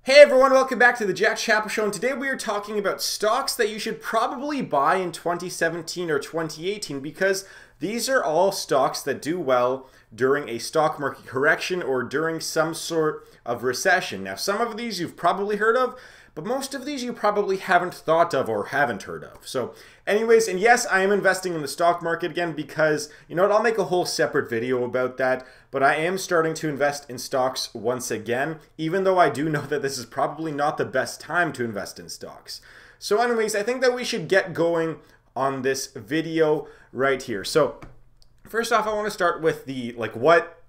Hey everyone, welcome back to the Chapple Show, and today we are talking about stocks that you should probably buy in 2017 or 2018 because these are all stocks that do well during a stock market correction or during some sort of recession. Now, some of these you've probably heard of, but most of these you probably haven't thought of or haven't heard of. So anyways, and yes, I am investing in the stock market again because, you know what, I'll make a whole separate video about that, but I am starting to invest in stocks once again, even though I do know that this is probably not the best time to invest in stocks. So anyways, I think that we should get going on this video right here. So first off, I want to start with the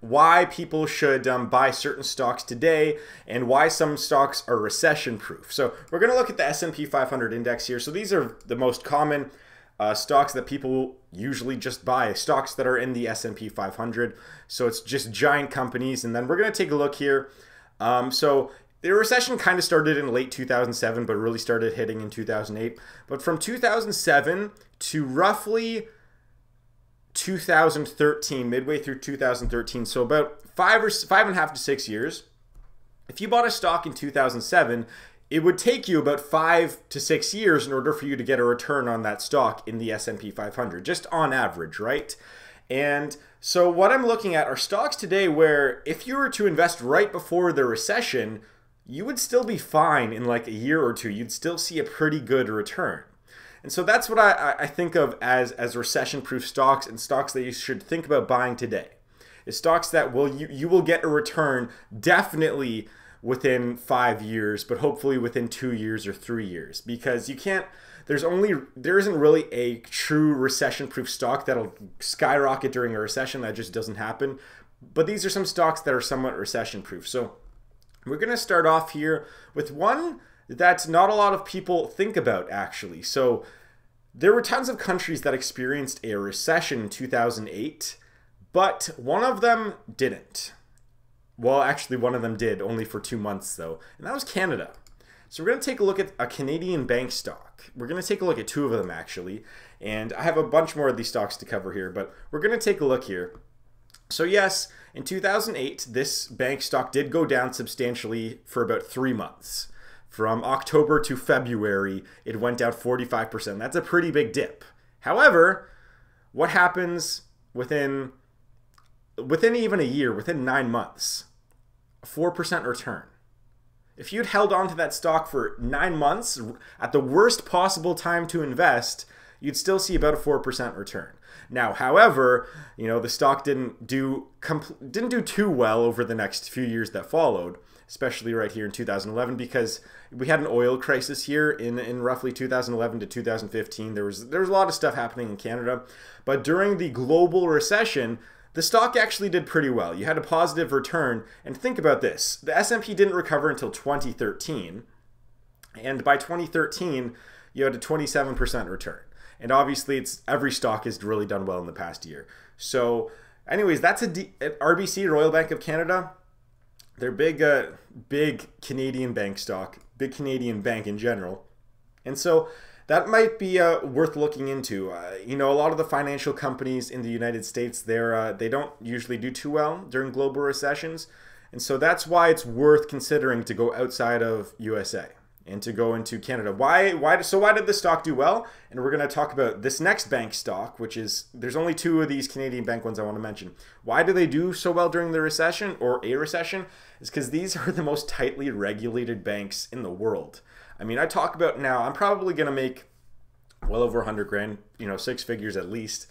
why people should buy certain stocks today and why some stocks are recession proof. So we're going to look at the S&P 500 index here. So these are the most common stocks that people usually just buy, stocks that are in the S&P 500. So it's just giant companies. And then we're going to take a look here. So the recession kind of started in late 2007, but really started hitting in 2008. But from 2007 to roughly 2013, midway through 2013, so about 5.5 to 6 years, if you bought a stock in 2007, it would take you about 5 to 6 years in order for you to get a return on that stock in the S&P 500, just on average, right? And so what I'm looking at are stocks today where if you were to invest right before the recession, you would still be fine in like a year or two. You'd still see a pretty good return. And so that's what I think of as recession-proof stocks and stocks that you should think about buying today. Is stocks that you will get a return definitely within 5 years, but hopefully within 2 years or 3 years. Because you can't, there isn't really a true recession-proof stock that'll skyrocket during a recession. That just doesn't happen. But these are some stocks that are somewhat recession-proof. So we're going to start off here with one that not a lot of people think about, actually. So there were tons of countries that experienced a recession in 2008, but one of them didn't. Well, actually, one of them did, only for 2 months, though, and that was Canada. So we're going to take a look at a Canadian bank stock. We're going to take a look at two of them, actually, and I have a bunch more of these stocks to cover here, but we're going to take a look here. So yes, in 2008, this bank stock did go down substantially for about 3 months. From October to February, it went down 45%. That's a pretty big dip. However, what happens within even a year, within 9 months? A 4% return. If you'd held on to that stock for 9 months, at the worst possible time to invest, you'd still see about a 4% return. Now, however, you know, the stock didn't do too well over the next few years that followed, especially right here in 2011, because we had an oil crisis here in roughly 2011 to 2015. There was a lot of stuff happening in Canada, but during the global recession, the stock actually did pretty well. You had a positive return, and think about this. The S&P didn't recover until 2013, and by 2013, you had a 27% return. And obviously, every stock has really done well in the past year. So anyways, that's RBC, Royal Bank of Canada. They're big Canadian bank stock, big Canadian bank in general. And so that might be worth looking into. You know, a lot of the financial companies in the United States, they don't usually do too well during global recessions. And so that's why it's worth considering to go outside of USA and to go into Canada. Why did this stock do well? And we're going to talk about this next bank stock, which is, there's only two of these Canadian bank ones I want to mention. Why do they do so well during the recession or a recession? Is because these are the most tightly regulated banks in the world. I mean, I talk about now, I'm probably going to make well over 100 grand, you know, 6 figures at least.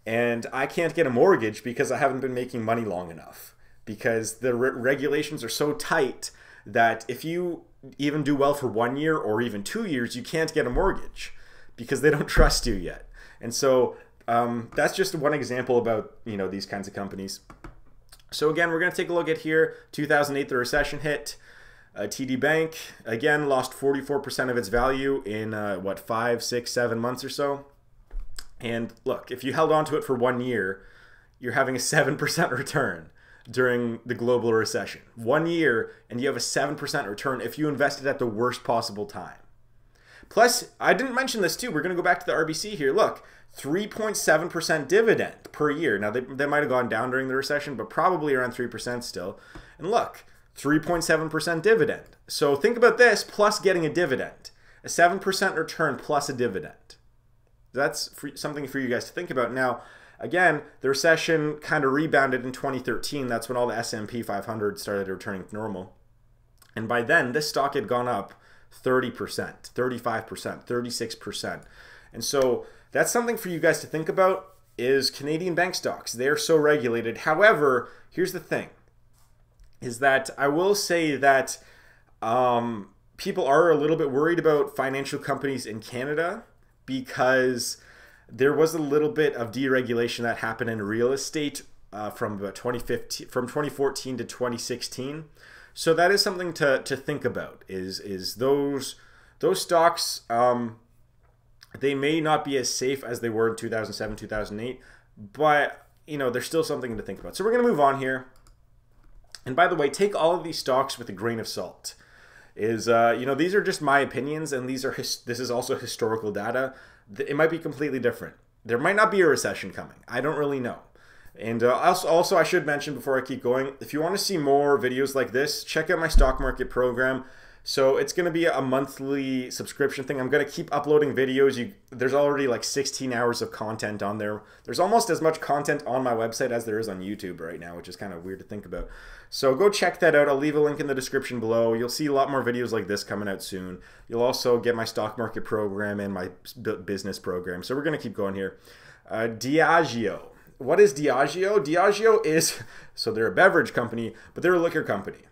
And I can't get a mortgage because I haven't been making money long enough. Because the regulations are so tight that if you even do well for 1 year or even 2 years, you can't get a mortgage because they don't trust you yet. And so that's just one example about, you know, these kinds of companies. So again, we're going to take a look at here. 2008, the recession hit. TD Bank, again, lost 44% of its value in, 5, 6, 7 months or so. And look, if you held on to it for 1 year, you're having a 7% return during the global recession. 1 year, and you have a 7% return if you invested at the worst possible time. Plus, I didn't mention this too. We're going to go back to the RBC here. Look, 3.7% dividend per year. Now, they might have gone down during the recession, but probably around 3% still. And look, 3.7% dividend. So think about this plus getting a dividend. A 7% return plus a dividend. That's something for you guys to think about. Now, again, the recession kind of rebounded in 2013. That's when all the S&P 500 started returning to normal. And by then, this stock had gone up 30%, 35%, 36%. And so that's something for you guys to think about is Canadian bank stocks. They're so regulated. However, here's the thing, is that I will say that people are a little bit worried about financial companies in Canada because there was a little bit of deregulation that happened in real estate from about 2014 to 2016. So that is something to think about. Is those stocks they may not be as safe as they were in 2007, 2008, but there's still something to think about. So we're going to move on here. And by the way, take all of these stocks with a grain of salt. These are just my opinions, and this is also historical data. It might be completely different. There might not be a recession coming. I don't really know. And also, I should mention before I keep going, if you want to see more videos like this, check out my stock market program. So it's going to be a monthly subscription thing. I'm going to keep uploading videos. There's already like 16 hours of content on there. There's almost as much content on my website as there is on YouTube right now, which is kind of weird to think about. So go check that out. I'll leave a link in the description below. You'll see a lot more videos like this coming out soon. You'll also get my stock market program and my business program. So we're going to keep going here. Diageo. What is Diageo? Diageo is, so they're a beverage company, but they're a liquor company.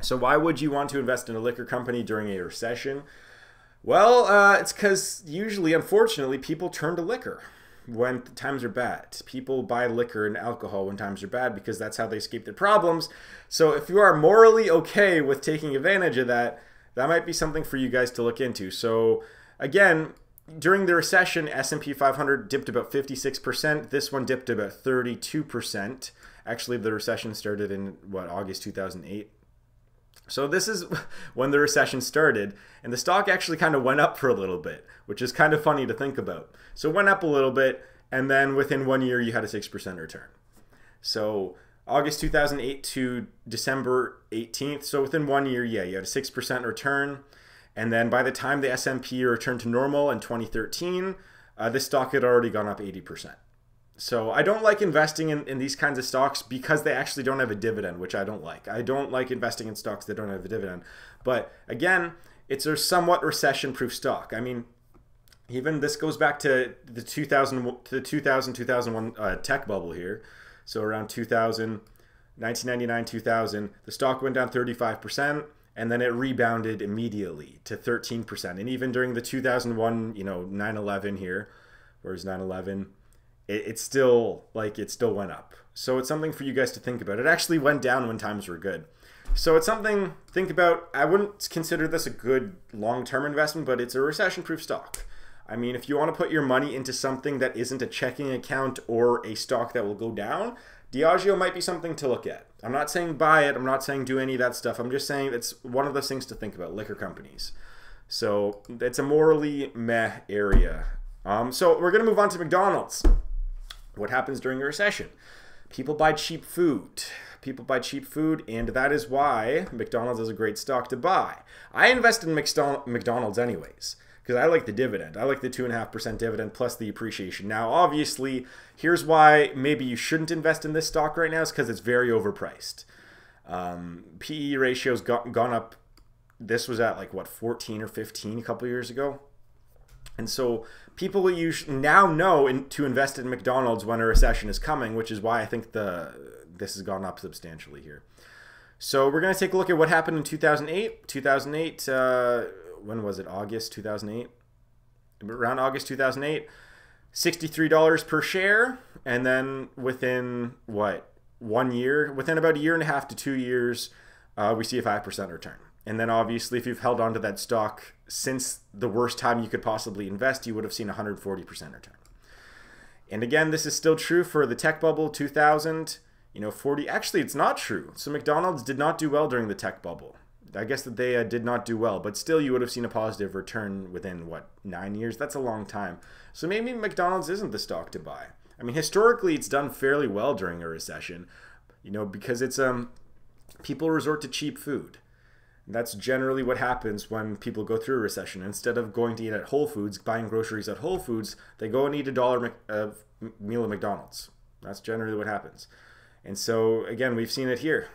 So why would you want to invest in a liquor company during a recession? Well, it's because usually, unfortunately, people turn to liquor when times are bad. People buy liquor and alcohol when times are bad because that's how they escape their problems. So if you are morally okay with taking advantage of that, that might be something for you guys to look into. So again, during the recession, S&P 500 dipped about 56%. This one dipped about 32%. Actually, the recession started in, August 2008. So this is when the recession started, and the stock actually kind of went up for a little bit, which is kind of funny to think about. So it went up a little bit, and then within 1 year, you had a 6% return. So August 2008 to December 18th, so within 1 year, yeah, you had a 6% return. And then by the time the S&P returned to normal in 2013, this stock had already gone up 80%. So I don't like investing in these kinds of stocks because they actually don't have a dividend, which I don't like. I don't like investing in stocks that don't have a dividend. But again, it's a somewhat recession-proof stock. I mean, even this goes back to the 2000-2001 tech bubble here. So around 2000, 1999, 2000, the stock went down 35%. And then it rebounded immediately to 13%. And even during the 2001, 9/11 here, where's 9/11? It still went up. So it's something for you guys to think about. It actually went down when times were good. So it's something to think about. I wouldn't consider this a good long-term investment, but it's a recession-proof stock. I mean, if you want to put your money into something that isn't a checking account or a stock that will go down, Diageo might be something to look at. I'm not saying buy it. I'm not saying do any of that stuff. I'm just saying it's one of those things to think about, liquor companies. So it's a morally meh area. So we're going to move on to McDonald's. What happens during a recession? People buy cheap food. People buy cheap food, and that is why McDonald's is a great stock to buy. I invested in McDonald's anyways, because I like the dividend. I like the 2.5% dividend plus the appreciation. Now, obviously, here's why maybe you shouldn't invest in this stock right now is because it's very overpriced. PE ratio's gone up. This was at 14 or 15 a couple years ago. And so people now know to invest in McDonald's when a recession is coming, which is why I think this has gone up substantially here. So we're going to take a look at what happened in 2008. 2008, when was it? August 2008? Around August 2008, $63 per share. And then within, 1 year? Within about a year and a half to 2 years, we see a 5% return. And then obviously, if you've held on to that stock since the worst time you could possibly invest, you would have seen a 140% return. And again, this is still true for the tech bubble, 2000, 40. Actually, it's not true. So McDonald's did not do well during the tech bubble. I guess that they did not do well, but still you would have seen a positive return within, 9 years? That's a long time. So maybe McDonald's isn't the stock to buy. I mean, historically, it's done fairly well during a recession, because it's people resort to cheap food. That's generally what happens when people go through a recession. Instead of going to eat at Whole Foods, buying groceries at Whole Foods, they go and eat $1 meal at McDonald's. That's generally what happens. And so, again, we've seen it here.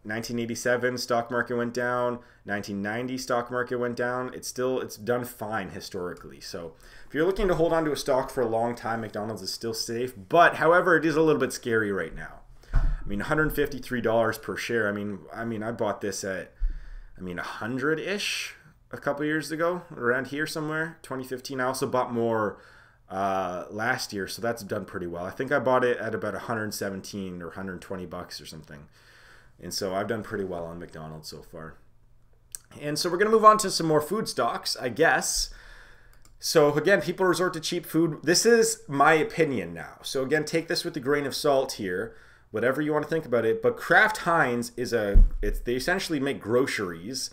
1987 stock market went down. 1990 stock market went down. It's done fine historically. So if you're looking to hold on to a stock for a long time, McDonald's is still safe. But, however, it is a little bit scary right now. I mean, $153 per share. I mean, I bought this at 100-ish a couple years ago, around here somewhere, 2015. I also bought more last year, so that's done pretty well. I think I bought it at about 117 or 120 bucks or something. And so I've done pretty well on McDonald's so far. And so we're going to move on to some more food stocks, I guess. So again, people resort to cheap food. This is my opinion now. So again, take this with a grain of salt here, whatever you want to think about it. But Kraft Heinz they essentially make groceries,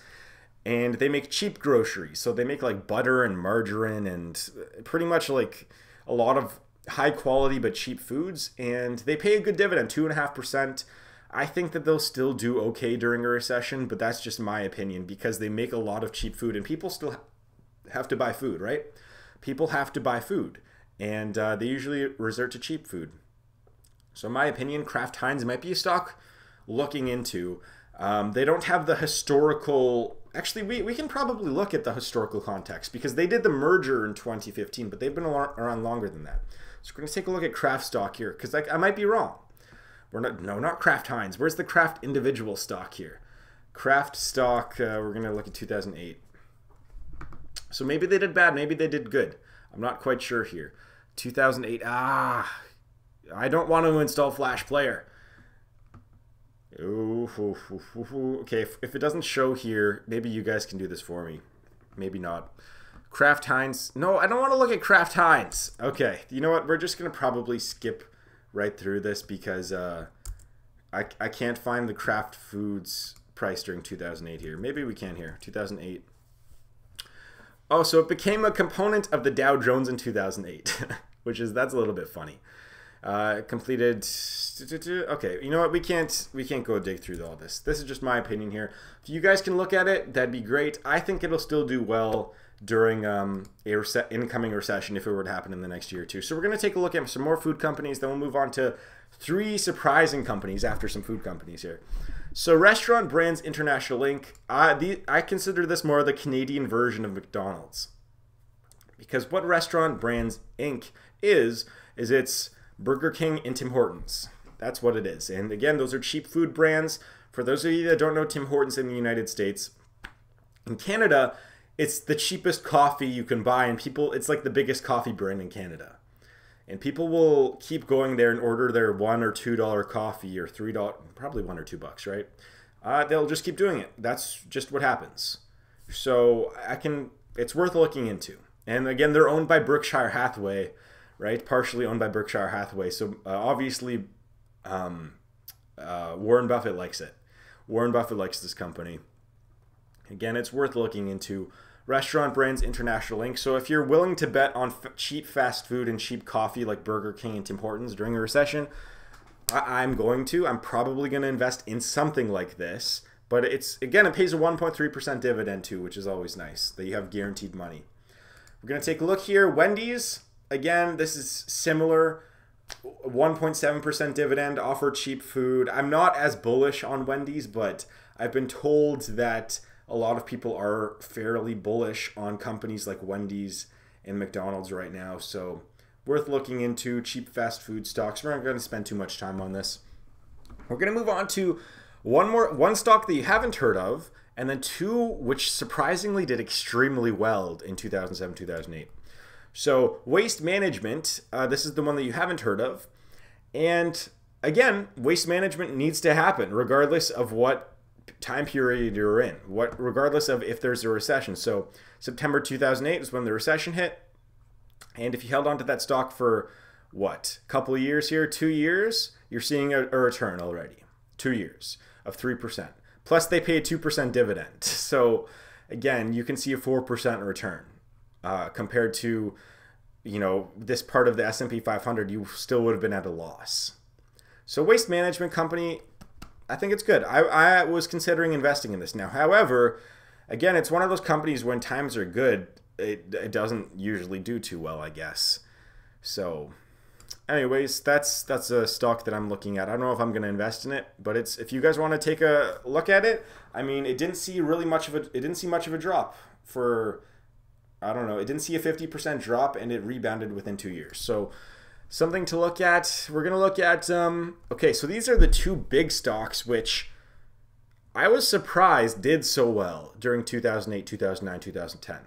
and they make cheap groceries. So they make like butter and margarine and pretty much like a lot of high quality but cheap foods. And they pay a good dividend, 2.5%. I think that they'll still do okay during a recession, but that's just my opinion because they make a lot of cheap food and people still have to buy food, right? People have to buy food, and they usually resort to cheap food. So in my opinion, Kraft Heinz might be a stock looking into. They don't have the historical... Actually, we can probably look at the historical context because they did the merger in 2015, but they've been around longer than that. So we're going to take a look at Kraft stock here because I might be wrong. Not Kraft Heinz. Where's the Kraft individual stock here? Kraft stock, we're going to look at 2008. So maybe they did bad, maybe they did good. I'm not quite sure here. 2008, I don't want to install Flash Player. Okay, if it doesn't show here, maybe you guys can do this for me. Maybe not. Kraft Heinz. No, I don't want to look at Kraft Heinz. Okay, you know what? We're just going to probably skip right through this because I can't find the Kraft Foods price during 2008 here. Maybe we can here. 2008. Oh, so it became a component of the Dow Jones in 2008, that's a little bit funny. Completed. Okay, you know what? We can't go dig through all this. This is just my opinion here. If you guys can look at it, that'd be great. I think it'll still do well during incoming recession if it were to happen in the next year or two. So we're going to take a look at some more food companies. Then we'll move on to 3 surprising companies after some food companies here. So Restaurant Brands International Inc. I consider this more the Canadian version of McDonald's. Because what Restaurant Brands Inc. is it's Burger King and Tim Hortons. That's what it is. And again, those are cheap food brands. For those of you that don't know Tim Hortons in the United States, in Canada, it's the cheapest coffee you can buy, and it's like the biggest coffee brand in Canada. And people will keep going there and order their $1 or $2 coffee or $3, probably $1 or $2, right? They'll just keep doing it. That's just what happens. So it's worth looking into. And again, they're owned by Berkshire Hathaway, right? Partially owned by Berkshire Hathaway. So obviously, Warren Buffett likes it. Warren Buffett likes this company. Again, it's worth looking into. Restaurant Brands International Inc. So if you're willing to bet on cheap fast food and cheap coffee like Burger King and Tim Hortons during a recession, I'm probably going to invest in something like this. But it pays a 1.3% dividend too, which is always nice that you have guaranteed money. We're going to take a look here. Wendy's, again, this is similar. 1.7% dividend, offer cheap food. I'm not as bullish on Wendy's, but I've been told that a lot of people are fairly bullish on companies like Wendy's and McDonald's right now. So worth looking into, cheap fast food stocks. We're not going to spend too much time on this. We're going to move on to one stock that you haven't heard of, and then 2 which surprisingly did extremely well in 2007, 2008. So Waste Management, this is the one that you haven't heard of. And again, waste management needs to happen regardless of what time period you're in, regardless of if there's a recession. So September 2008 is when the recession hit. And if you held on to that stock for a couple of years here, 2 years, you're seeing a return already. 2 years of 3%. Plus they pay a 2% dividend. So again, you can see a 4% return. Compared to, this part of the S&P 500, you still would have been at a loss. So Waste Management Company, I think it's good. I was considering investing in this now. However, again, it's one of those companies when times are good, it doesn't usually do too well, I guess. So anyways, that's a stock that I'm looking at. I don't know if I'm going to invest in it, but it's, if you guys want to take a look at it, I mean, it didn't see much of a drop for, I don't know, it didn't see a 50% drop, and it rebounded within 2 years. So something to look at. We're going to look at, okay, so these are the two big stocks, which I was surprised did so well during 2008, 2009, 2010.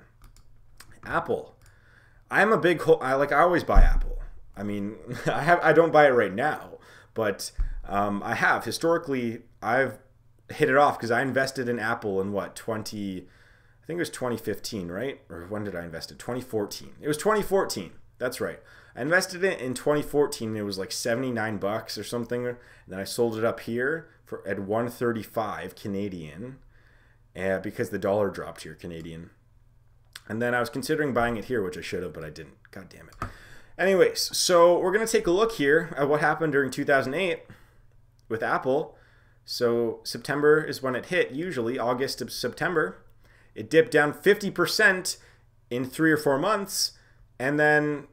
Apple. I'm a big, I always buy Apple. I mean, I don't buy it right now, but I have. Historically, I've hit it off because I invested in Apple in what, I think it was 2015, right? Or when did I invest in? 2014. It was 2014. That's right. I invested it in 2014. And it was like $79 or something. And then I sold it up here at 135 Canadian because the dollar dropped here, Canadian. And then I was considering buying it here, which I should have, but I didn't. God damn it. Anyways, so we're going to take a look here at what happened during 2008 with Apple. So September is when it hit, usually August to September. It dipped down 50% in 3 or 4 months, and then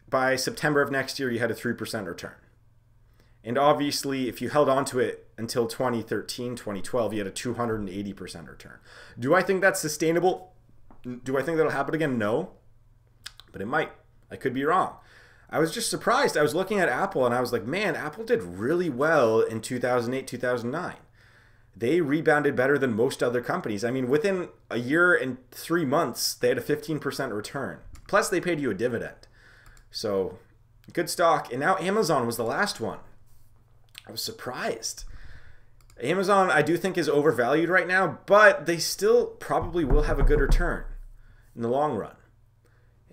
by September of next year, you had a 3% return. And obviously, if you held on to it until 2013, 2012, you had a 280% return. Do I think that's sustainable? Do I think that'll happen again? No, but it might. I could be wrong. I was just surprised. I was looking at Apple and I was like, man, Apple did really well in 2008, 2009. They rebounded better than most other companies. I mean, within a year and 3 months, they had a 15% return. Plus, they paid you a dividend. So, good stock. And now Amazon was the last one. I was surprised. Amazon, I do think, is overvalued right now, but they still probably will have a good return in the long run.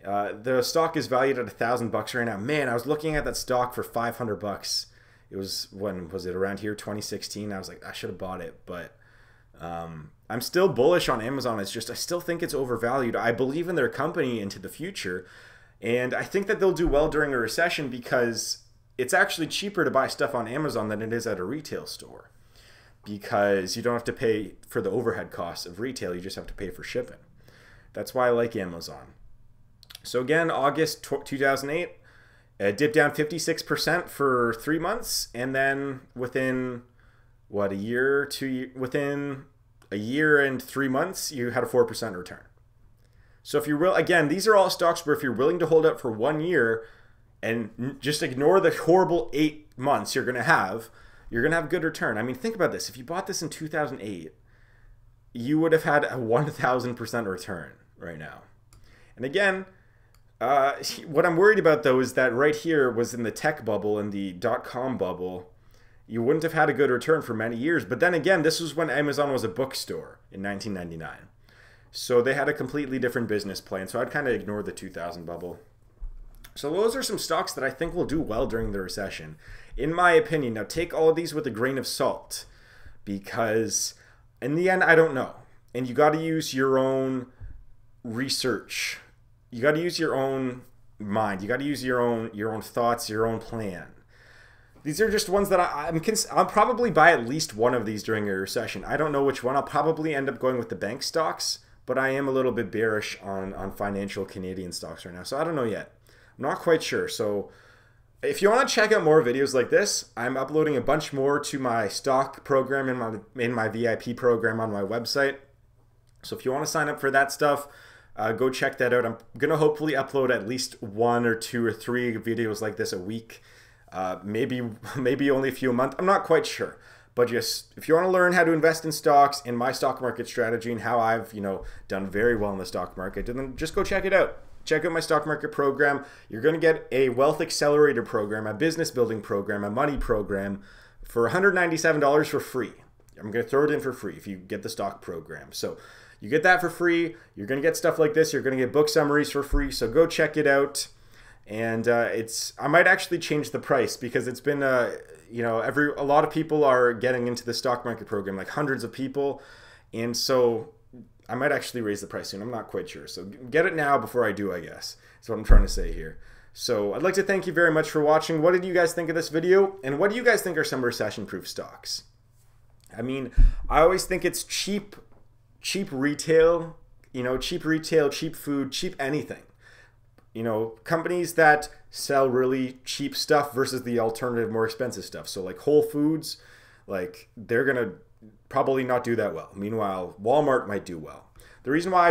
The stock is valued at $1,000 right now. Man, I was looking at that stock for $500. It was, when was it, around here, 2016? I was like, I should have bought it, but I'm still bullish on Amazon. It's just, I still think it's overvalued. I believe in their company into the future, and I think that they'll do well during a recession because it's actually cheaper to buy stuff on Amazon than it is at a retail store, because you don't have to pay for the overhead costs of retail. You just have to pay for shipping. That's why I like Amazon. So again, August 2008, it dipped down 56% for 3 months, and then within what, within a year and 3 months, you had a 4% return. So if you're again, these are all stocks where if you're willing to hold out for 1 year and just ignore the horrible 8 months you're gonna have good return. I mean, think about this. If you bought this in 2008, you would have had a 1,000% return right now. And again, what I'm worried about, though, is that right here was in the tech bubble, in the .com bubble, you wouldn't have had a good return for many years. But then again, this was when Amazon was a bookstore in 1999. So they had a completely different business plan. So I'd kind of ignore the 2000 bubble. So those are some stocks that I think will do well during the recession, in my opinion. Now, take all of these with a grain of salt, because in the end, I don't know. And you got to use your own research. You got to use your own mind. You got to use your own thoughts, your own plan. These are just ones that I'll probably buy at least one of these during a recession. I don't know which one. I'll probably end up going with the bank stocks, but I am a little bit bearish on financial Canadian stocks right now. So I don't know yet. I'm not quite sure. So if you want to check out more videos like this, I'm uploading a bunch more to my stock program in my VIP program on my website. So if you want to sign up for that stuff, go check that out. I'm going to hopefully upload at least 1 or 2 or 3 videos like this a week. Maybe only a few a month. I'm not quite sure. But just, if you want to learn how to invest in stocks and my stock market strategy and how I've, done very well in the stock market, then just go check it out. Check out my stock market program. You're going to get a wealth accelerator program, a business building program, a money program for $197 for free. I'm going to throw it in for free if you get the stock program. So you get that for free. You're going to get stuff like this. You're going to get book summaries for free. So go check it out. And I might actually change the price because it's been a lot of people are getting into the stock market program, like hundreds of people, and so I might actually raise the price soon. I'm not quite sure. So get it now before I do, I guess. That's what I'm trying to say here. So I'd like to thank you very much for watching. What did you guys think of this video? And what do you guys think are some recession-proof stocks? I mean, I always think it's cheap retail, cheap retail, cheap food, cheap anything. Companies that sell really cheap stuff versus the alternative, more expensive stuff. So like Whole Foods, like they're going to probably not do that well. Meanwhile, Walmart might do well. The reason why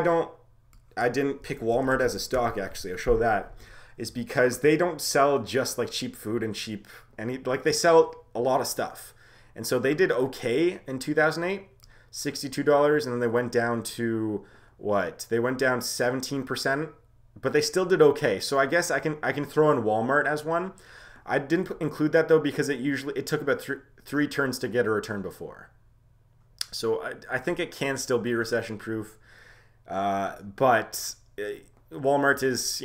I didn't pick Walmart as a stock, actually, I'll show that, is because they don't sell just like cheap food and like they sell a lot of stuff. And so they did okay in 2008, $62, and then they went down to what? They went down 17%, but they still did okay. So I guess I can throw in Walmart as one. I didn't include that though because it took about three turns to get a return before. So I think it can still be recession proof, but Walmart is,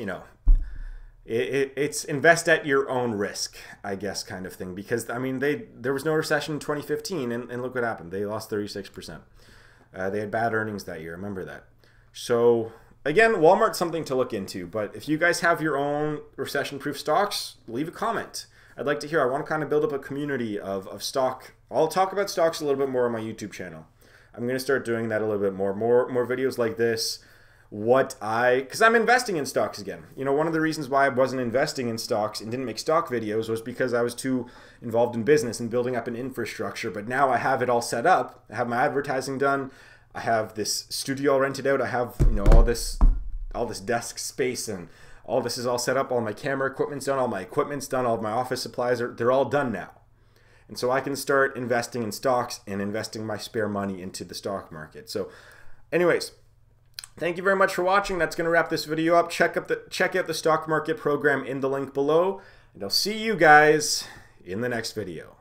it's invest at your own risk, I guess, kind of thing. Because I mean, there was no recession in 2015, and look what happened. They lost 36%. They had bad earnings that year. Remember that. So again, Walmart's something to look into. But if you guys have your own recession-proof stocks, leave a comment. I'd like to hear. I want to kind of build up a community of stock. I'll talk about stocks a little bit more on my YouTube channel. I'm going to start doing that a little bit more videos like this. Because I'm investing in stocks again. One of the reasons why I wasn't investing in stocks and didn't make stock videos was because I was too involved in business and building up an infrastructure. But now I have it all set up. I have my advertising done. I have this studio rented out. I have all this desk space, and all this is all set up. All my camera equipment's done. All my equipment's done. All of my office supplies they're all done now. And so I can start investing in stocks and investing my spare money into the stock market. So anyways, thank you very much for watching. That's going to wrap this video up. Check out the stock market program in the link below. And I'll see you guys in the next video.